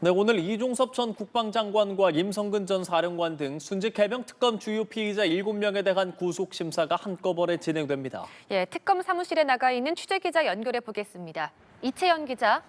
네, 오늘 이종섭 전 국방장관과 임성근 전 사령관 등 순직 해병 특검 주요 피의자 7명에 대한 구속 심사가 한꺼번에 진행됩니다. 예, 특검 사무실에 나가 있는 취재기자 연결해 보겠습니다. 이채연 기자.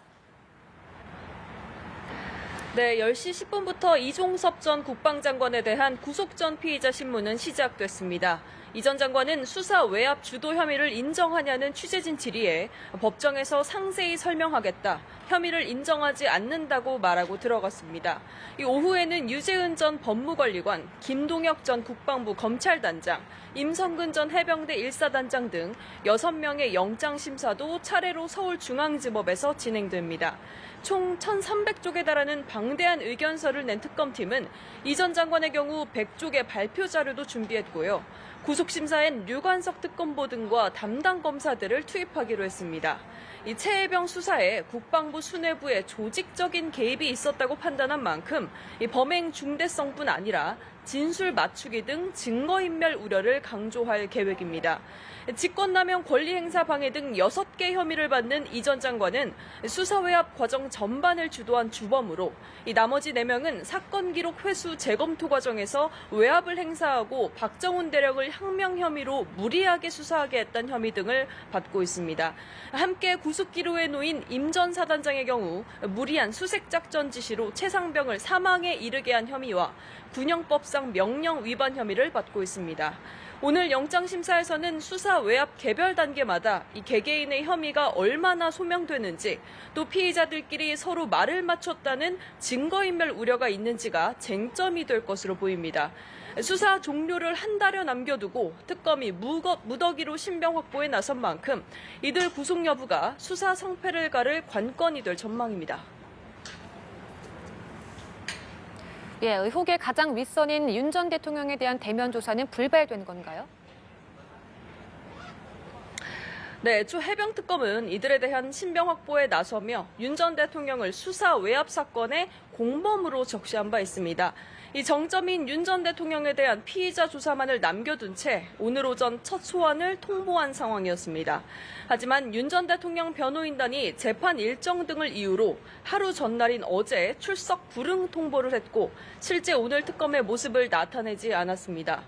네, 10시 10분부터 이종섭 전 국방장관에 대한 구속 전 피의자 신문은 시작됐습니다. 이 전 장관은 수사 외압 주도 혐의를 인정하냐는 취재진 질의에 법정에서 상세히 설명하겠다, 혐의를 인정하지 않는다고 말하고 들어갔습니다. 오후에는 유재은 전 법무관리관, 김동혁 전 국방부 검찰단장, 임성근 전 해병대 1사단장 등 6명의 영장심사도 차례로 서울중앙지법에서 진행됩니다. 총 1,300쪽에 달하는 방대한 의견서를 낸 특검팀은 이 전 장관의 경우 100쪽의 발표 자료도 준비했고요. 구속심사엔 류관석 특검보 등과 담당 검사들을 투입하기로 했습니다. 이 최혜병 수사에 국방부 수뇌부의 조직적인 개입이 있었다고 판단한 만큼 이 범행 중대성뿐 아니라 진술 맞추기 등 증거인멸 우려를 강조할 계획입니다. 직권남용 권리행사 방해 등 6개 혐의를 받는 이 전 장관은 수사 외압 과정 전반을 주도한 주범으로 이 나머지 4명은 사건 기록 회수 재검토 과정에서 외압을 행사하고 박정훈 대령을 항명 혐의로 무리하게 수사하게 했던 혐의 등을 받고 있습니다. 함께 구속기로에 놓인 임 전 사단장의 경우 무리한 수색작전 지시로 최상병을 사망에 이르게 한 혐의와 군형법상 명령 위반 혐의를 받고 있습니다. 오늘 영장심사에서는 수사 외압 개별 단계마다 이 개개인의 혐의가 얼마나 소명되는지, 또 피의자들끼리 서로 말을 맞췄다는 증거인멸 우려가 있는지가 쟁점이 될 것으로 보입니다. 수사 종료를 한 달여 남겨두고 특검이 무더기로 신병 확보에 나선 만큼 이들 구속 여부가 수사 성패를 가를 관건이 될 전망입니다. 예, 의혹의 가장 윗선인 윤 전 대통령에 대한 대면 조사는 불발된 건가요? 네, 주 해병특검은 이들에 대한 신병 확보에 나서며 윤 전 대통령을 수사 외압 사건의 공범으로 적시한 바 있습니다. 이 정점인 윤 전 대통령에 대한 피의자 조사만을 남겨둔 채 오늘 오전 첫 소환을 통보한 상황이었습니다. 하지만 윤 전 대통령 변호인단이 재판 일정 등을 이유로 하루 전날인 어제 출석 불응 통보를 했고 실제 오늘 특검의 모습을 나타내지 않았습니다.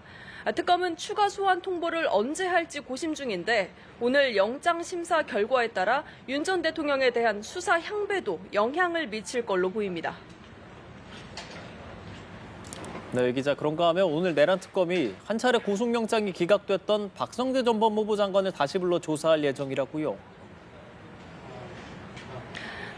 특검은 추가 소환 통보를 언제 할지 고심 중인데 오늘 영장 심사 결과에 따라 윤 전 대통령에 대한 수사 향배도 영향을 미칠 걸로 보입니다. 네, 기자, 그런가 하면 오늘 내란 특검이 한 차례 구속영장이 기각됐던 박성재 전 법무부 장관을 다시 불러 조사할 예정이라고요.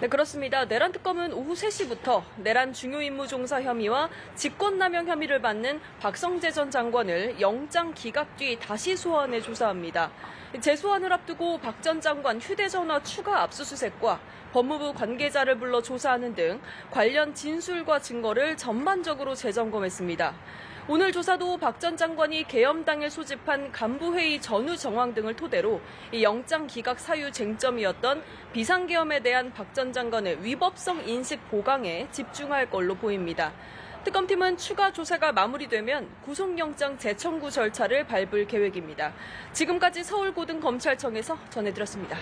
네, 그렇습니다. 내란 특검은 오후 3시부터 내란 중요 임무 종사 혐의와 직권남용 혐의를 받는 박성재 전 장관을 영장 기각 뒤 다시 소환해 조사합니다. 재소환을 앞두고 박 전 장관 휴대전화 추가 압수수색과 법무부 관계자를 불러 조사하는 등 관련 진술과 증거를 전반적으로 재점검했습니다. 오늘 조사도 박 전 장관이 계엄 당일 소집한 간부회의 전후 정황 등을 토대로 이 영장 기각 사유 쟁점이었던 비상계엄에 대한 박 전 장관의 위법성 인식 보강에 집중할 걸로 보입니다. 특검팀은 추가 조사가 마무리되면 구속영장 재청구 절차를 밟을 계획입니다. 지금까지 서울고등검찰청에서 전해드렸습니다.